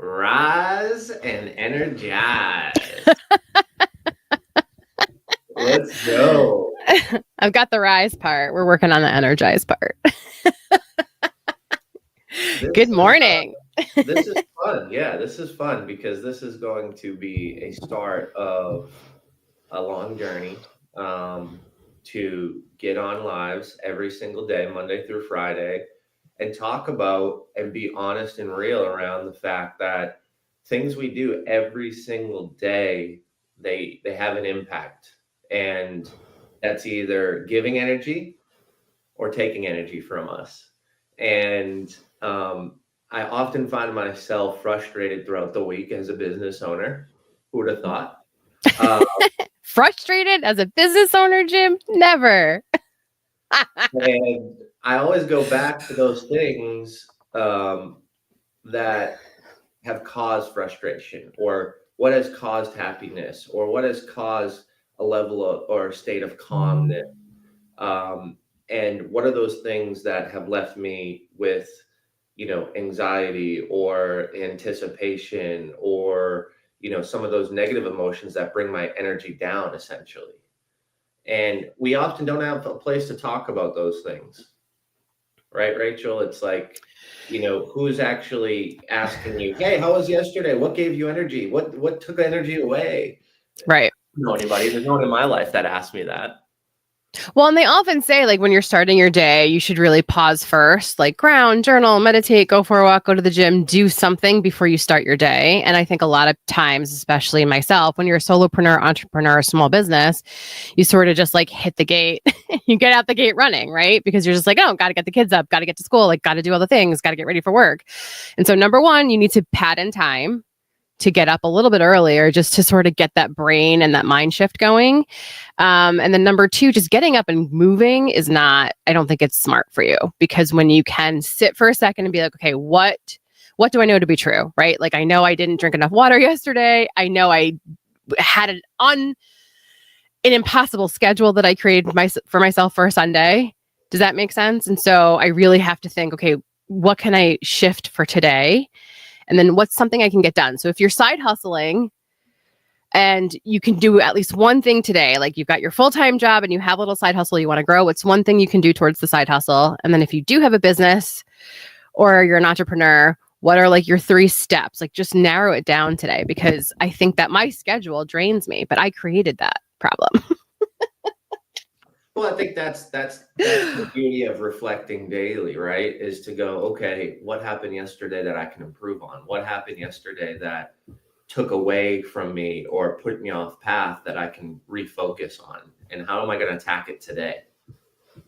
Rise and energize. Let's go. I've got the rise part. We're working on the energize part. Good morning. This is fun. Yeah, this is fun because this is going to be a start of a long journey to get on lives every single day, Monday through Friday, and talk about and be honest and real around the fact that things we do every single day, they have an impact. And that's either giving energy or taking energy from us. And I often find myself frustrated throughout the week as a business owner. Who would have thought? Frustrated as a business owner, Jim? Never. And I always go back to those things that have caused frustration, or what has caused happiness, or what has caused a level of or state of calmness. And what are those things that have left me with, anxiety or anticipation, or, some of those negative emotions that bring my energy down, essentially. And we often don't have a place to talk about those things, right, Rachel? It's like, who's actually asking you, hey, how was yesterday? What gave you energy? What took energy away? Right. I don't know anybody. There's no one in my life that asked me that. Well, and they often say, like, when you're starting your day, you should really pause first, like ground, journal, meditate, go for a walk, go to the gym, do something before you start your day. And I think a lot of times, especially myself, when you're a solopreneur, entrepreneur, small business, you sort of just like hit the gate. You get out the gate running, right? Because you're just like, oh, got to get the kids up, got to get to school, like, got to do all the things, got to get ready for work. And so, number one, you need to pad in time to get up a little bit earlier, just to sort of get that brain and that mind shift going. And then number two, just getting up and moving is not, I don't think it's smart for you, because when you can sit for a second and be like, okay, what do I know to be true, right? Like, I know I didn't drink enough water yesterday. I know I had an impossible schedule that I created for myself for a Sunday. Does that make sense? And so I really have to think, okay, what can I shift for today? And then what's something I can get done? So if you're side hustling and you can do at least one thing today, like you've got your full-time job and you have a little side hustle you want to grow, what's one thing you can do towards the side hustle? And then if you do have a business or you're an entrepreneur, what are like your 3 steps? Like, just narrow it down today, because I think that my schedule drains me, but I created that problem. Well, I think that's the beauty of reflecting daily, right? Is to go, okay, what happened yesterday that I can improve on? What happened yesterday that took away from me or put me off path that I can refocus on? And how am I going to attack it today?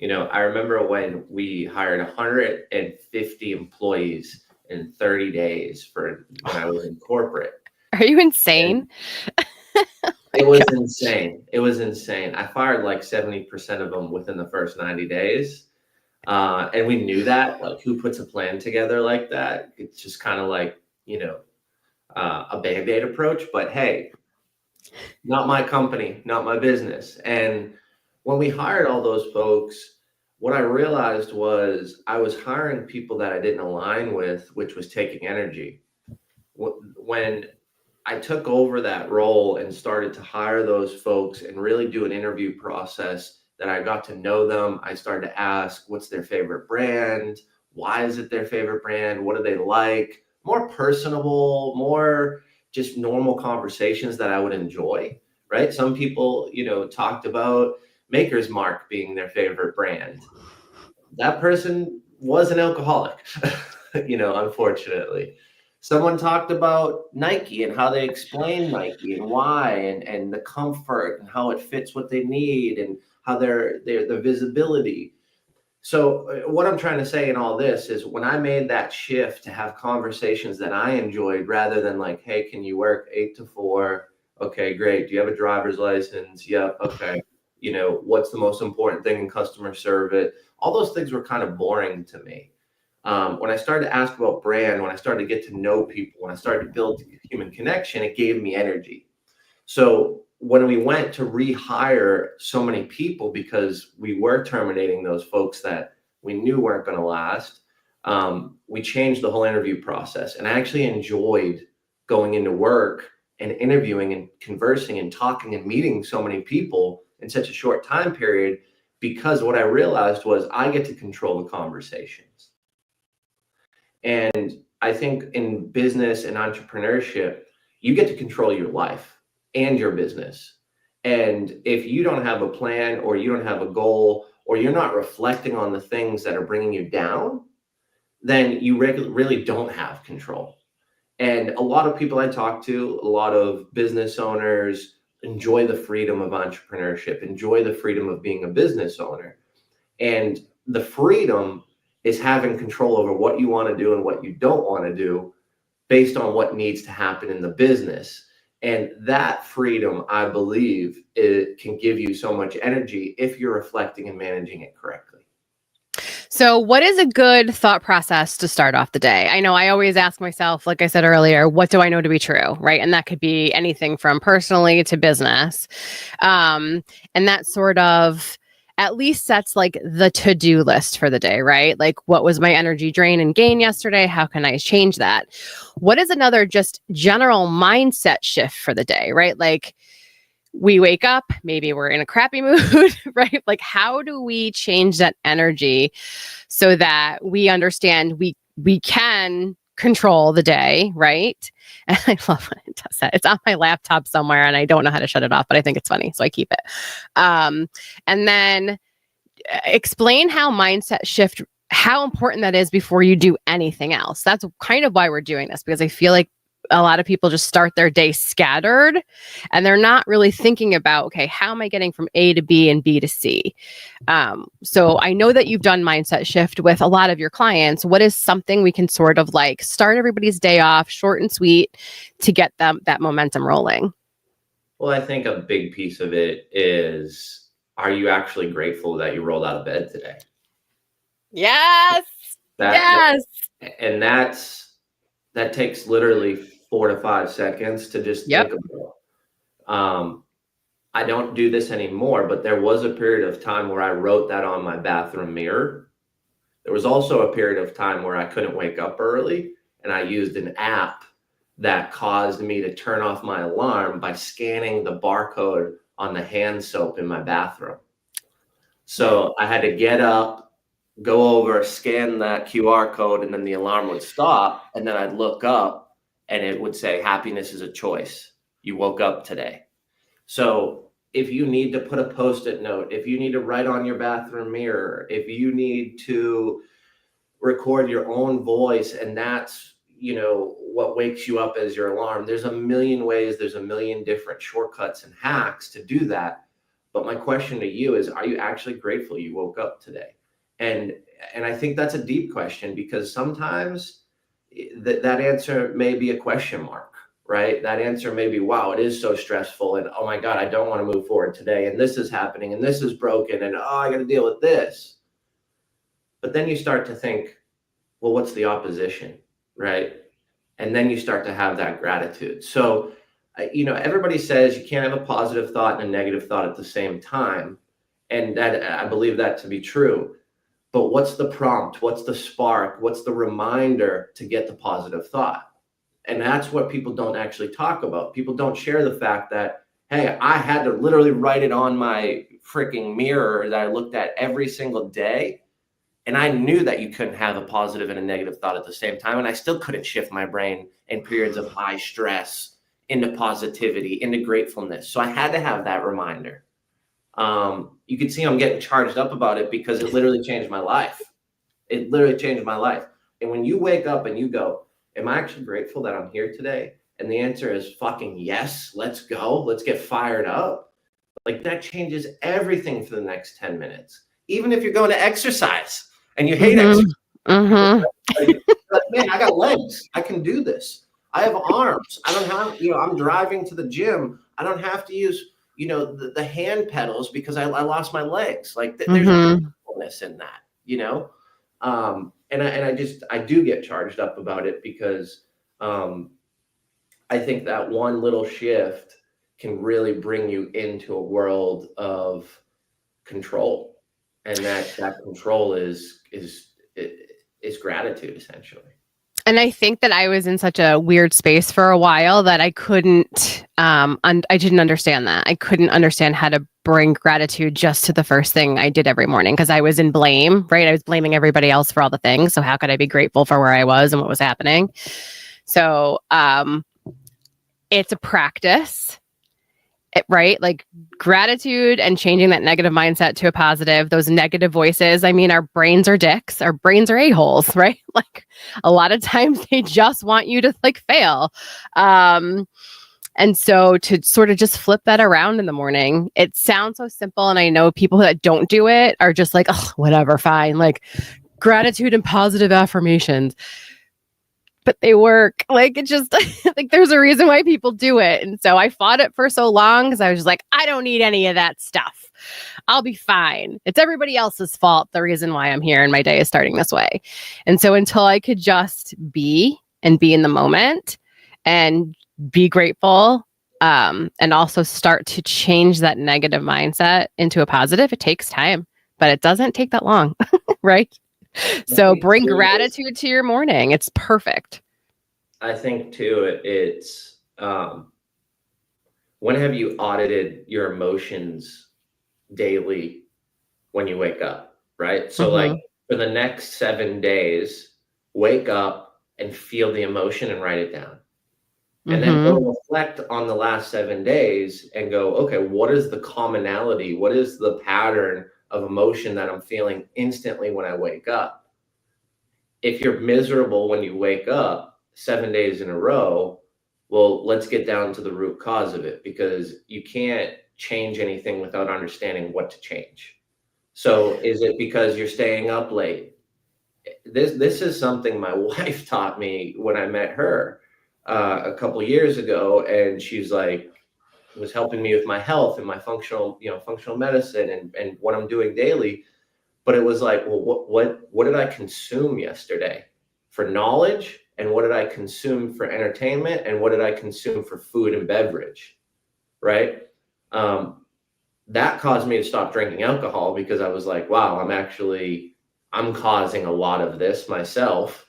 I remember when we hired 150 employees in 30 days when I was in corporate. Are you insane? It was insane. It was insane. I fired like 70% of them within the first 90 days. And we knew that, like, who puts a plan together like that? It's just kind of like, a Band-Aid approach, but hey, not my company, not my business. And when we hired all those folks, what I realized was I was hiring people that I didn't align with, which was taking energy. When I took over that role and started to hire those folks and really do an interview process, that I got to know them. I started to ask, what's their favorite brand? Why is it their favorite brand? What do they like? More personable, more just normal conversations that I would enjoy, right? Some people, talked about Maker's Mark being their favorite brand. That person was an alcoholic, unfortunately. Someone talked about Nike and how they explain Nike and why, and the comfort and how it fits what they need, and how the visibility. So what I'm trying to say in all this is, when I made that shift to have conversations that I enjoyed, rather than like, hey, can you work 8 to 4? Okay, great. Do you have a driver's license? Yep. Okay. What's the most important thing in customer service? All those things were kind of boring to me. When I started to ask about brand, when I started to get to know people, when I started to build human connection, it gave me energy. So when we went to rehire so many people, because we were terminating those folks that we knew weren't going to last, we changed the whole interview process. And I actually enjoyed going into work and interviewing and conversing and talking and meeting so many people in such a short time period, because what I realized was I get to control the conversations. And I think in business and entrepreneurship, you get to control your life and your business. And if you don't have a plan, or you don't have a goal, or you're not reflecting on the things that are bringing you down, then you really don't have control. And a lot of people I talk to, a lot of business owners, enjoy the freedom of entrepreneurship, enjoy the freedom of being a business owner. And the freedom is having control over what you want to do and what you don't want to do based on what needs to happen in the business. And that freedom, I believe, it can give you so much energy if you're reflecting and managing it correctly. So what is a good thought process to start off the day? I know I always ask myself, like I said earlier, what do I know to be true, right? And that could be anything from personally to business. And that sort of at least sets like the to-do list for the day, right? Like, what was my energy drain and gain yesterday? How can I change that? What is another just general mindset shift for the day, right? Like, we wake up, maybe we're in a crappy mood, right? Like, how do we change that energy so that we understand we can control the day, right? And I love when it does that. It's on my laptop somewhere and I don't know how to shut it off, but I think it's funny, so I keep it. And then explain how mindset shift, how important that is before you do anything else. That's kind of why we're doing this, because I feel like a lot of people just start their day scattered and they're not really thinking about, okay, how am I getting from A to B and B to C? So I know that you've done mindset shift with a lot of your clients. What is something we can sort of like start everybody's day off short and sweet to get them that momentum rolling? Well, I think a big piece of it is, are you actually grateful that you rolled out of bed today? Yes. Yes. And that takes literally 4 to 5 seconds to just think about. I don't do this anymore, but there was a period of time where I wrote that on my bathroom mirror. There was also a period of time where I couldn't wake up early, and I used an app that caused me to turn off my alarm by scanning the barcode on the hand soap in my bathroom. So I had to get up, go over, scan that QR code, and then the alarm would stop. And then I'd look up and it would say, happiness is a choice. You woke up today. So if you need to put a Post-it note, if you need to write on your bathroom mirror, if you need to record your own voice, and that's, what wakes you up as your alarm, there's a million ways, there's a million different shortcuts and hacks to do that. But my question to you is, are you actually grateful you woke up today? And I think that's a deep question, because sometimes that answer may be a question mark, right? That answer may be, wow, it is so stressful, and oh my God, I don't want to move forward today, and this is happening, and this is broken, and oh, I got to deal with this. But then you start to think, well, what's the opposition, right? And then you start to have that gratitude. So, everybody says you can't have a positive thought and a negative thought at the same time. And that, I believe that to be true. But what's the prompt? What's the spark? What's the reminder to get the positive thought? And that's what people don't actually talk about. People don't share the fact that, hey, I had to literally write it on my freaking mirror that I looked at every single day. And I knew that you couldn't have a positive and a negative thought at the same time. And I still couldn't shift my brain in periods of high stress into positivity, into gratefulness. So I had to have that reminder. You can see I'm getting charged up about it because it literally changed my life. It literally changed my life. And when you wake up and you go, am I actually grateful that I'm here today? And the answer is fucking yes, let's go. Let's get fired up. Like, that changes everything for the next 10 minutes. Even if you're going to exercise and you hate exercise. Like, man, I got legs. I can do this. I have arms. I don't have, I'm driving to the gym. I don't have to use, the hand pedals because I lost my legs. Like, there's gratefulness in that, and I do get charged up about it because I think that one little shift can really bring you into a world of control. And that control is is gratitude, essentially. And I think that I was in such a weird space for a while that I couldn't, I didn't understand that. I couldn't understand how to bring gratitude just to the first thing I did every morning because I was in blame, right? I was blaming everybody else for all the things. So how could I be grateful for where I was and what was happening? So it's a practice. Right? Like gratitude and changing that negative mindset to a positive, those negative voices. I mean, our brains are dicks, our brains are a-holes, right? Like a lot of times they just want you to like fail. And so to sort of just flip that around in the morning, it sounds so simple. And I know people that don't do it are just like, oh, whatever, fine. Like gratitude and positive affirmations. But they work. Like it just like there's a reason why people do it. And so I fought it for so long because I was just like, I don't need any of that stuff. I'll be fine. It's everybody else's fault. The reason why I'm here and my day is starting this way. And so until I could just be and be in the moment and be grateful, and also start to change that negative mindset into a positive, it takes time, but it doesn't take that long, right? So bring gratitude to your morning. It's perfect. I think too, it's when have you audited your emotions daily when you wake up, right? So like for the next 7 days, wake up and feel the emotion and write it down. And then go reflect on the last 7 days and go, okay, what is the commonality? What is the pattern of emotion that I'm feeling instantly when I wake up? If you're miserable when you wake up 7 days in a row, well, let's get down to the root cause of it, because you can't change anything without understanding what to change. So is it because you're staying up late? This is something my wife taught me when I met her a couple years ago, and she's like, was helping me with my health and my functional medicine and what I'm doing daily. But it was like, well, what did I consume yesterday for knowledge? And what did I consume for entertainment? And what did I consume for food and beverage? Right? That caused me to stop drinking alcohol, because I was like, wow, I'm causing a lot of this myself.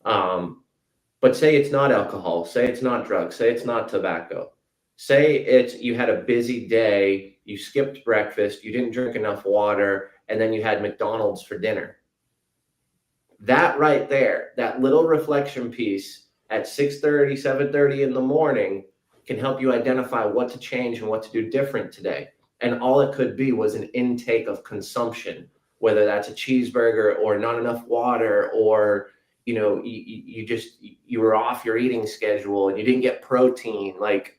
But say it's not alcohol, say it's not drugs, say it's not tobacco. Say you had a busy day, you skipped breakfast, you didn't drink enough water, and then you had McDonald's for dinner. That right there, that little reflection piece at 6:30, 7:30 in the morning can help you identify what to change and what to do different today. And all it could be was an intake of consumption, whether that's a cheeseburger or not enough water, or you were off your eating schedule and you didn't get protein. Like,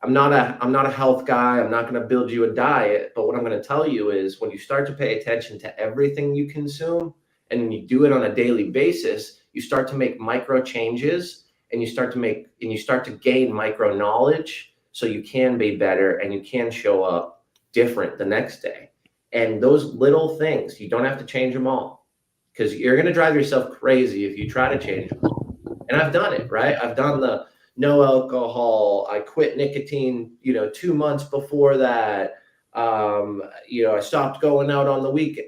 I'm not a health guy. I'm not going to build you a diet, but what I'm going to tell you is when you start to pay attention to everything you consume and you do it on a daily basis, you start to make micro changes, and you start to gain micro knowledge, so you can be better and you can show up different the next day. And those little things, you don't have to change them all, because you're going to drive yourself crazy if you try to change them all. And I've done it, right? I've done the no alcohol. I quit nicotine, 2 months before that. I stopped going out on the weekend,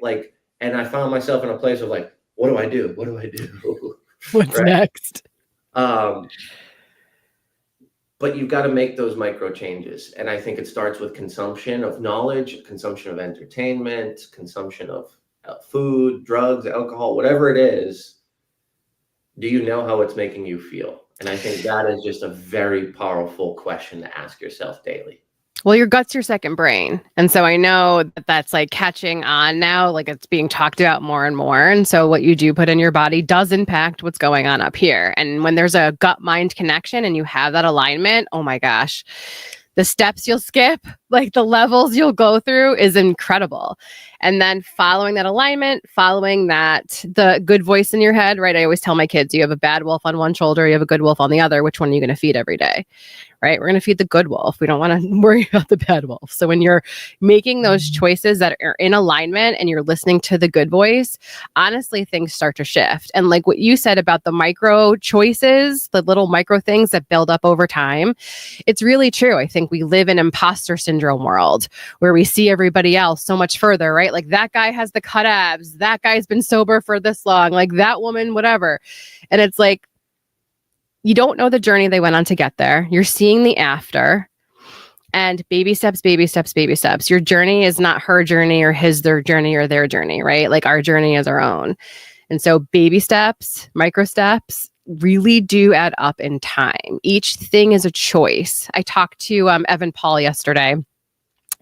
and I found myself in a place of like, what do I do? What do I do? What's next? But you've got to make those micro changes. And I think it starts with consumption of knowledge, consumption of entertainment, consumption of food, drugs, alcohol, whatever it is. Do you know how it's making you feel? And I think that is just a very powerful question to ask yourself daily. Well, your gut's your second brain. And so I know that that's like catching on now, like it's being talked about more and more. And so what you do put in your body does impact what's going on up here. And when there's a gut-mind connection and you have that alignment, oh my gosh, the steps you'll skip, like the levels you'll go through is incredible. And then following that alignment, following that, the good voice in your head, right? I always tell my kids, you have a bad wolf on one shoulder, you have a good wolf on the other. Which one are you going to feed every day? Right? We're going to feed the good wolf. We don't want to worry about the bad wolf. So when you're making those choices that are in alignment and you're listening to the good voice, honestly, things start to shift. And like what you said about the micro choices, the little micro things that build up over time, it's really true. I think we live in imposter syndrome world where we see everybody else so much further, right? right? Like that guy has the cut abs, that guy's been sober for this long, like that woman, whatever. And it's like, you don't know the journey they went on to get there. You're seeing the after. And baby steps, baby steps, baby steps. Your journey is not her journey or their journey or their journey, right? Like our journey is our own. And so baby steps, micro steps really do add up in time. Each thing is a choice. I talked to Evan Paul yesterday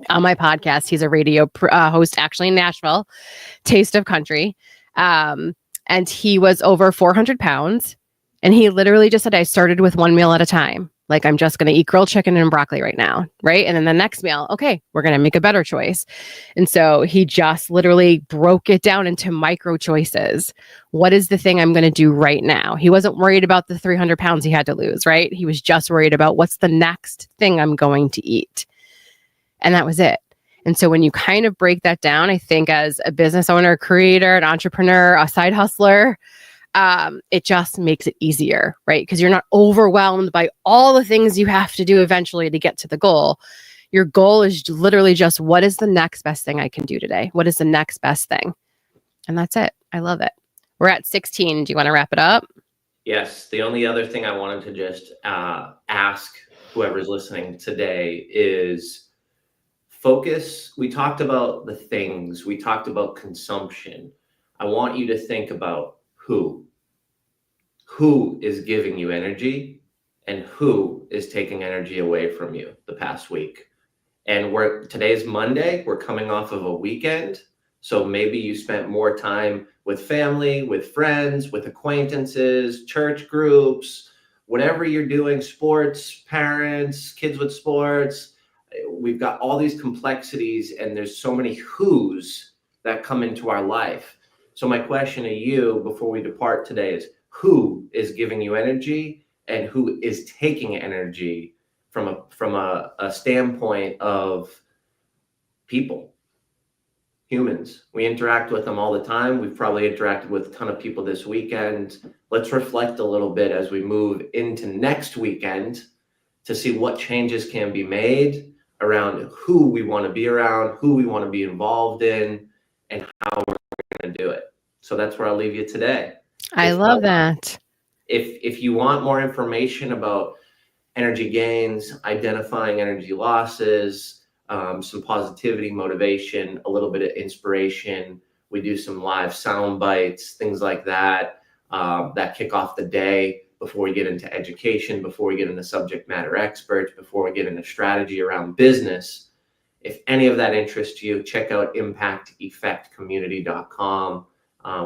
on my podcast. He's a radio host actually in Nashville, Taste of Country. And he was over 400 pounds. And he literally just said, I started with one meal at a time. Like, I'm just going to eat grilled chicken and broccoli right now. Right. And then the next meal, okay, we're going to make a better choice. And so he just literally broke it down into micro choices. What is the thing I'm going to do right now? He wasn't worried about the 300 pounds he had to lose, right? He was just worried about what's the next thing I'm going to eat. And that was it. And so when you kind of break that down, I think as a business owner, creator, an entrepreneur, a side hustler, it just makes it easier, right? Because you're not overwhelmed by all the things you have to do eventually to get to the goal. Your goal is literally just, what is the next best thing I can do today? What is the next best thing? And that's it. I love it. We're at 16. Do you want to wrap it up? Yes. The only other thing I wanted to just ask whoever's listening today is focus. We talked about the things. We talked about consumption. I want you to think about who is giving you energy and who is taking energy away from you the past week. And today's Monday, we're coming off of a weekend. So maybe you spent more time with family, with friends, with acquaintances, church groups, whatever you're doing, sports, parents, kids with sports. We've got all these complexities and there's so many who's that come into our life. So my question to you before we depart today is, who is giving you energy and who is taking energy from a standpoint of people, humans? We interact with them all the time. We've probably interacted with a ton of people this weekend. Let's reflect a little bit as we move into next weekend to see what changes can be made around who we want to be around, who we want to be involved in, and how we're going to do it. So that's where I'll leave you today. I love that. If you want more information about energy gains, identifying energy losses, some positivity, motivation, a little bit of inspiration, we do some live sound bites, things like that, that kick off the day before we get into education, before we get into subject matter experts, before we get into strategy around business. If any of that interests you, check out impacteffectcommunity.com.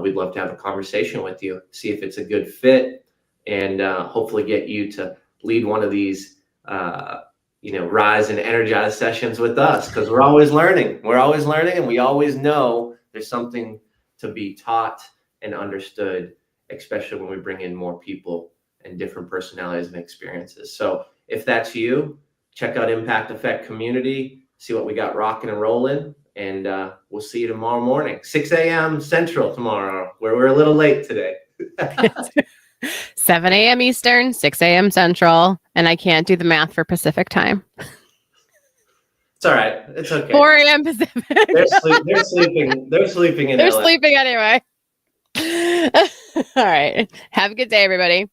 We'd love to have a conversation with you, see if it's a good fit, and hopefully get you to lead one of these, Rise and Energize sessions with us, because we're always learning. We're always learning, and we always know there's something to be taught and understood, especially when we bring in more people and different personalities and experiences. So if that's you, check out Impact Effect Community, see what we got rocking and rolling. And we'll see you tomorrow morning, 6 a.m. Central tomorrow, where we're a little late today. 7 a.m. Eastern, 6 a.m. Central. And I can't do the math for Pacific time. It's all right. It's okay. 4 a.m. Pacific. They're sleeping. They're sleeping in They're LA. sleeping anyway. All right. Have a good day, everybody.